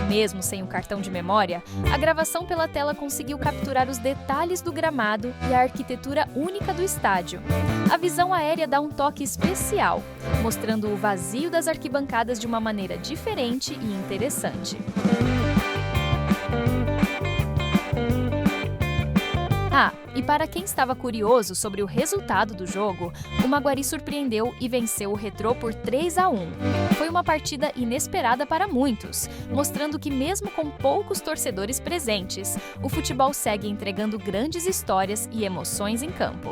Mesmo sem o cartão de memória, a gravação pela tela conseguiu capturar os detalhes do gramado e a arquitetura única do estádio. A visão aérea dá um toque especial, mostrando o vazio das arquibancadas de uma maneira diferente e interessante. E para quem estava curioso sobre o resultado do jogo, o Maguari surpreendeu e venceu o Retrô por 3-1. Foi uma partida inesperada para muitos, mostrando que mesmo com poucos torcedores presentes, o futebol segue entregando grandes histórias e emoções em campo.